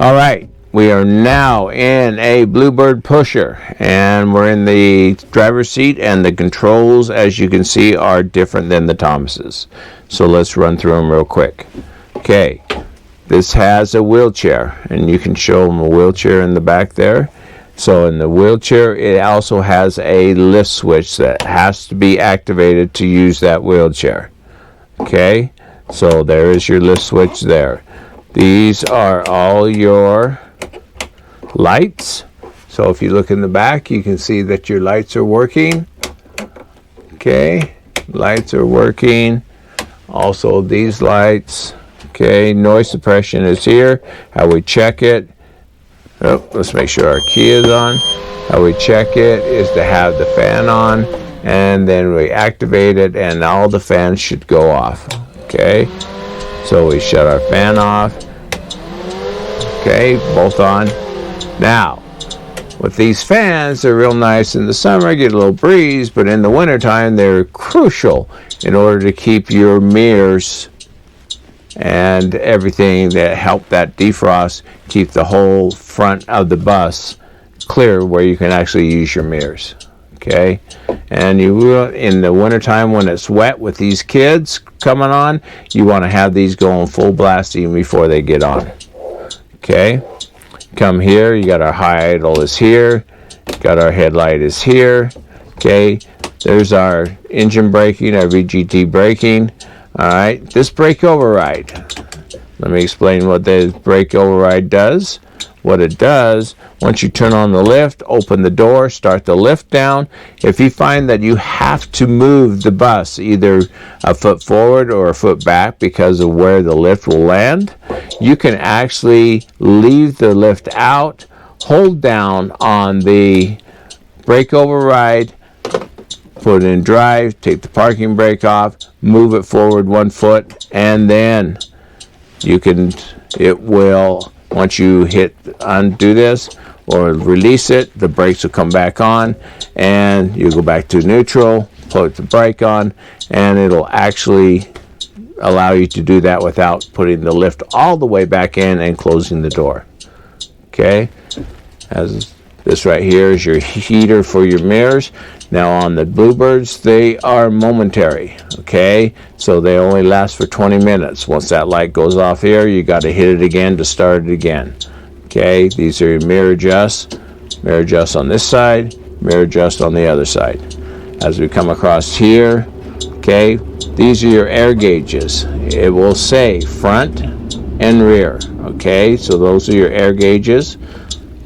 All right, we are now in a Bluebird pusher, and we're in the driver's seat, and the controls, as you can see, are different than the Thomas's. So let's run through them real quick. Okay, this has a wheelchair, and you can show them a wheelchair in the back there. So in the wheelchair, it also has a lift switch that has to be activated to use that wheelchair. Okay, so there is your lift switch there. These are all your lights. So if you look in the back, you can see that your lights are working. Okay, lights are working. Also these lights. Okay, noise suppression is here. How we check it. Oh, let's make sure our key is on. How we check it is to have the fan on, and then we activate it, and all the fans should go off. Okay, so we shut our fan off. Okay, both on. Now, with these fans, they're real nice in the summer, get a little breeze, but in the wintertime, they're crucial in order to keep your mirrors and everything that help that defrost, keep the whole front of the bus clear where you can actually use your mirrors. Okay, and you will, in the wintertime when it's wet with these kids coming on, you want to have these going full blast even before they get on. Okay, come here, you got our high idle is here, got our headlight is here. Okay, there's our engine braking, our VGT braking. Alright, this brake override. Let me explain what the brake override does. What it does, once you turn on the lift, open the door, start the lift down. If you find that you have to move the bus either a foot forward or a foot back because of where the lift will land, you can actually leave the lift out, hold down on the brake override, put it in drive, take the parking brake off, move it forward 1 foot, and then it will, once you hit undo this or release it, the brakes will come back on, and you go back to neutral, put the brake on, and it'll actually allow you to do that without putting the lift all the way back in and closing the door. Okay, as this right here is your heater for your mirrors. Now on the Bluebirds, they are momentary, okay? So they only last for 20 minutes. Once that light goes off here, you got to hit it again to start it again. Okay, these are your mirror adjusts on this side, mirror adjust on the other side. As we come across here, okay, these are your air gauges. It will say front and rear, okay? So those are your air gauges.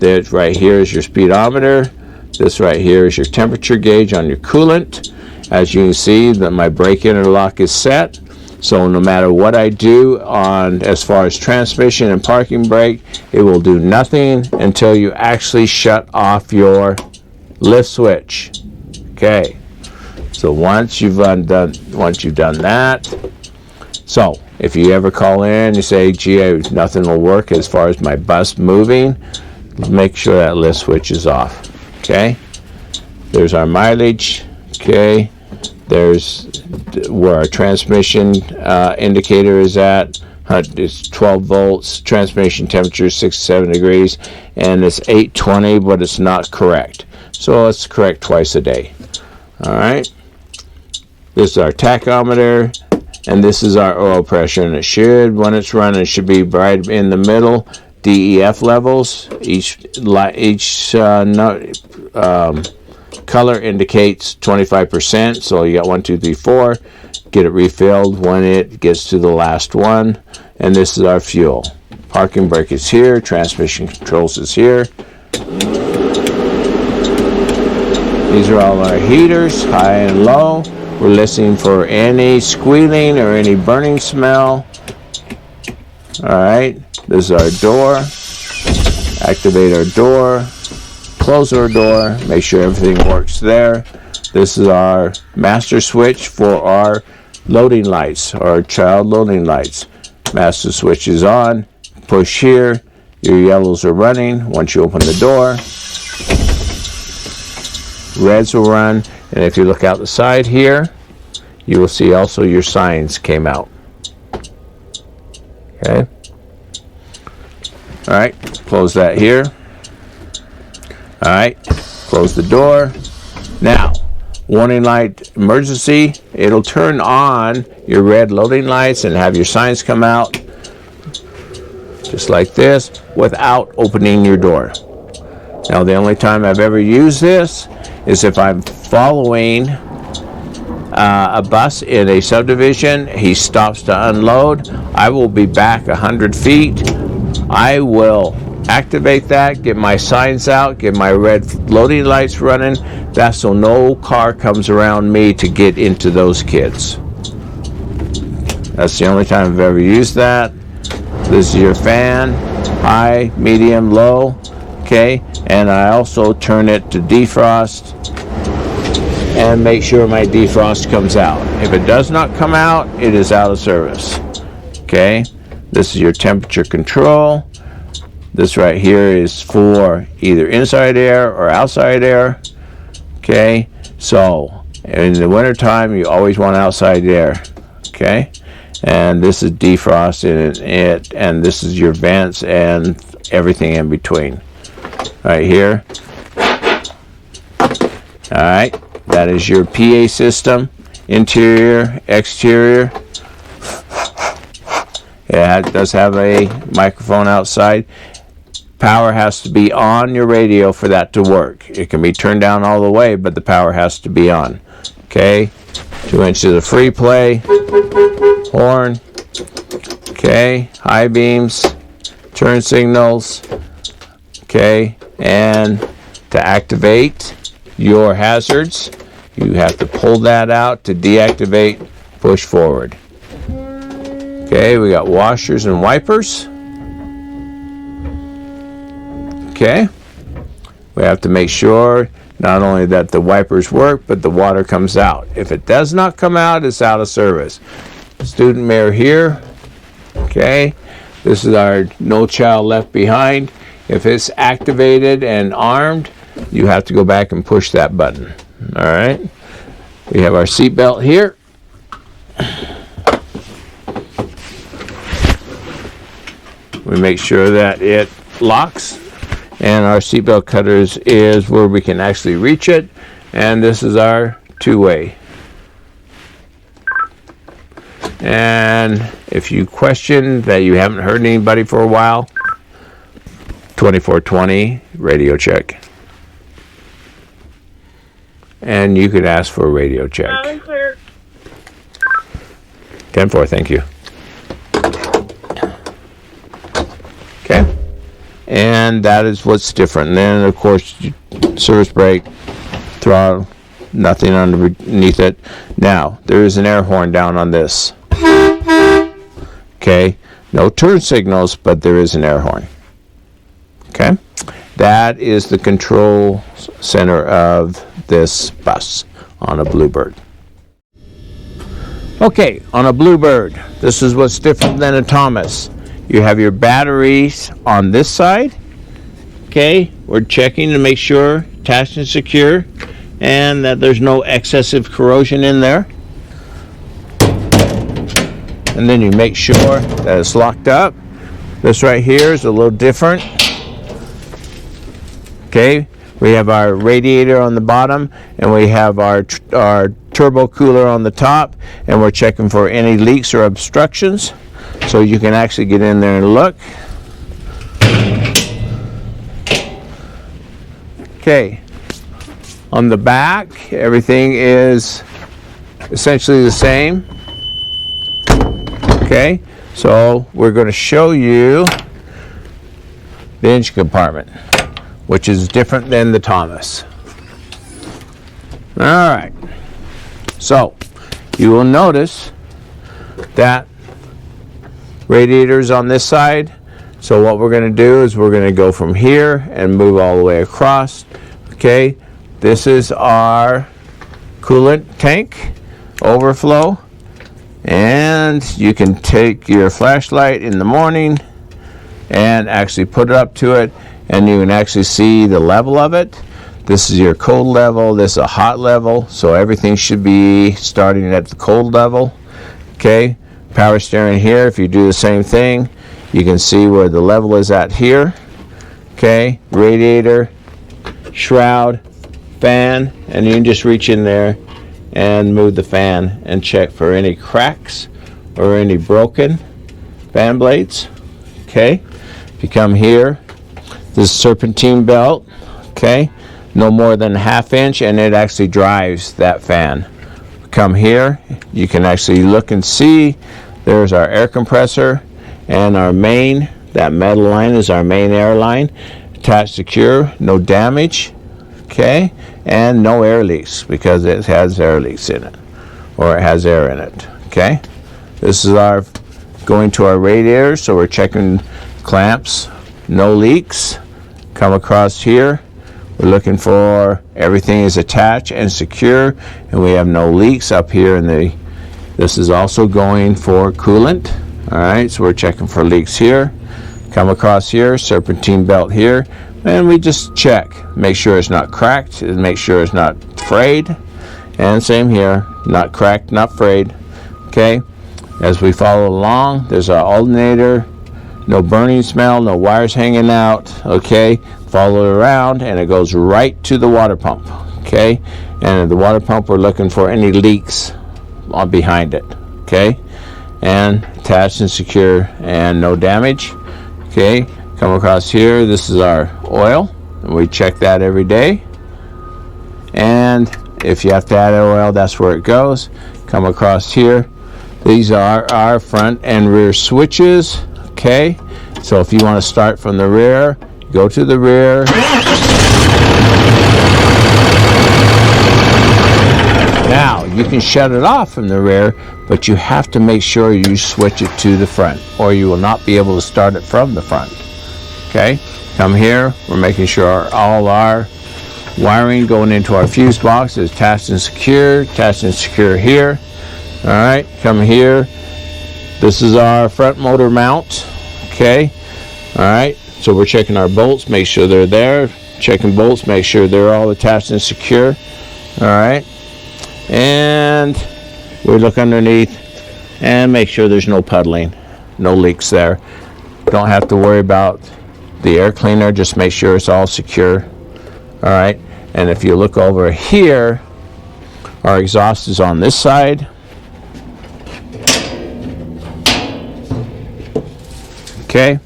That right here is your speedometer. This right here is your temperature gauge on your coolant. As you can see, that my brake interlock is set. So no matter what I do on as far as transmission and parking brake, it will do nothing until you actually shut off your lift switch. Okay. So once you've done that, so if you ever call in and say, gee, nothing will work as far as my bus moving, make sure that lift switch is off. Okay, there's our mileage. Okay, there's where our transmission indicator is at. It's 12 volts. Transmission temperature is 67 degrees, and it's 820, but it's not correct. So let's correct twice a day. All right. This is our tachometer, and this is our oil pressure, and it should, when it's running, it should be right in the middle. DEF levels. Each color indicates 25%. So you got 1, 2, 3, 4. Get it refilled when it gets to the last one. And this is our fuel. Parking brake is here. Transmission controls is here. These are all our heaters, high and low. We're listening for any squealing or any burning smell. All right. This is our door. Activate our door. Close our door. Make sure everything works there. This is our master switch for our loading lights, our child loading lights. Master switch is on. Push here. Your yellows are running. Once you open the door, reds will run. And if you look out the side here, you will see also your signs came out. Okay. right, close that here. All right, close the door. Now, warning light emergency, it'll turn on your red loading lights and have your signs come out just like this without opening your door. Now, the only time I've ever used this is if I'm following a bus in a subdivision. He stops to unload. I will be back 100 feet. I will activate that, get my signs out, get my red loading lights running. That's so no car comes around me to get into those kids. That's the only time I've ever used that. This is your fan, high, medium, low. Okay, and I also turn it to defrost and make sure my defrost comes out. If it does not come out, it is out of service. Okay, this is your temperature control. This right here is for either inside air or outside air. Okay, so in the wintertime, you always want outside air. Okay, and this is defrost in it, and this is your vents and everything in between. Right here. All right, that is your PA system, interior, exterior. It does have a microphone outside. Power has to be on your radio for that to work. It can be turned down all the way, but the power has to be on. Okay, 2 inches of free play, horn. Okay, high beams, turn signals. Okay, and to activate your hazards, you have to pull that out. To deactivate, push forward. Okay, we got washers and wipers. Okay, we have to make sure not only that the wipers work, but the water comes out. If it does not come out, it's out of service. Student mirror here. Okay, this is our No Child Left Behind. If it's activated and armed, you have to go back and push that button. All right. We have our seat belt here. We make sure that it locks. And our seatbelt cutters is where we can actually reach it. And this is our two-way. And if you question that you haven't heard anybody for a while, 2420 radio check. And you could ask for a radio check. 10-4, thank you. Okay. And that is what's different. And then, of course, service brake, throttle, nothing underneath it. Now, there is an air horn down on this. Okay. No turn signals, but there is an air horn. Okay. That is the control center of this bus on a Bluebird. Okay, on a Bluebird, this is what's different than a Thomas. You have your batteries on this side. Okay, we're checking to make sure attached and secure and that there's no excessive corrosion in there. And then you make sure that it's locked up. This right here is a little different. Okay, we have our radiator on the bottom and we have our turbo cooler on the top, and we're checking for any leaks or obstructions. So you can actually get in there and look. Okay, on the back, everything is essentially the same. Okay, so we're going to show you the engine compartment, which is different than the Thomas. All right, so you will notice that radiators on this side. So what we're going to do is we're going to go from here and move all the way across. Okay, this is our coolant tank overflow, and you can take your flashlight in the morning and actually put it up to it, and you can actually see the level of it. This is your cold level, this is a hot level, so everything should be starting at the cold level. Okay, power steering here. If you do the same thing, You can see where the level is at here. Okay, radiator, shroud, fan, and you can just reach in there and move the fan and check for any cracks or any broken fan blades. Okay, if you come here, this serpentine belt, okay, no more than 1/2 inch, and it actually drives that fan. Come here, you can actually look and see there's our air compressor and our main. That metal line is our main air line, attached secure, no damage, okay, and no air leaks because it has air leaks in it, or it has air in it. Okay, this is our going to our radiator, so we're checking clamps, no leaks. Come across here, we're looking for everything is attached and secure, and we have no leaks up here in the. This is also going for coolant. All right, so we're checking for leaks here. Come across here, serpentine belt here, and we just check, make sure it's not cracked, and make sure it's not frayed, and same here, not cracked, not frayed. Okay, as we follow along, there's our alternator, no burning smell, no wires hanging out. Okay, follow it around, and it goes right to the water pump. Okay, and at the water pump, we're looking for any leaks on behind it. Okay, and attached and secure, and no damage. Okay, come across here, this is our oil, and we check that every day. And if you have to add oil, that's where it goes. Come across here, these are our front and rear switches. Okay, so if you want to start from the rear, go to the rear. Now, you can shut it off from the rear, but you have to make sure you switch it to the front, or you will not be able to start it from the front. Okay, come here, we're making sure all our wiring going into our fuse box is attached and secure here. All right, come here. This is our front motor mount. Okay, all right, so we're checking our bolts, make sure they're there. Checking bolts, make sure they're all attached and secure. All right, and we look underneath and make sure there's no puddling, no leaks there. Don't have to worry about the air cleaner, just make sure it's all secure. All right, and if you look over here, our exhaust is on this side. Okay,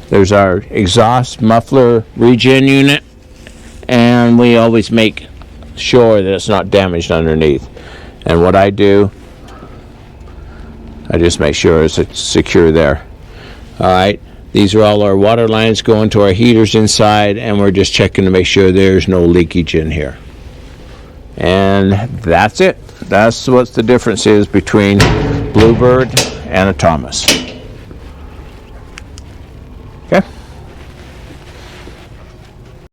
there's our exhaust muffler regen unit, and we always make sure that it's not damaged underneath. And what I do, I just make sure it's secure there. All right, these are all our water lines going to our heaters inside, and we're just checking to make sure there's no leakage in here. And that's it. That's what the difference is between Bluebird and a Thomas.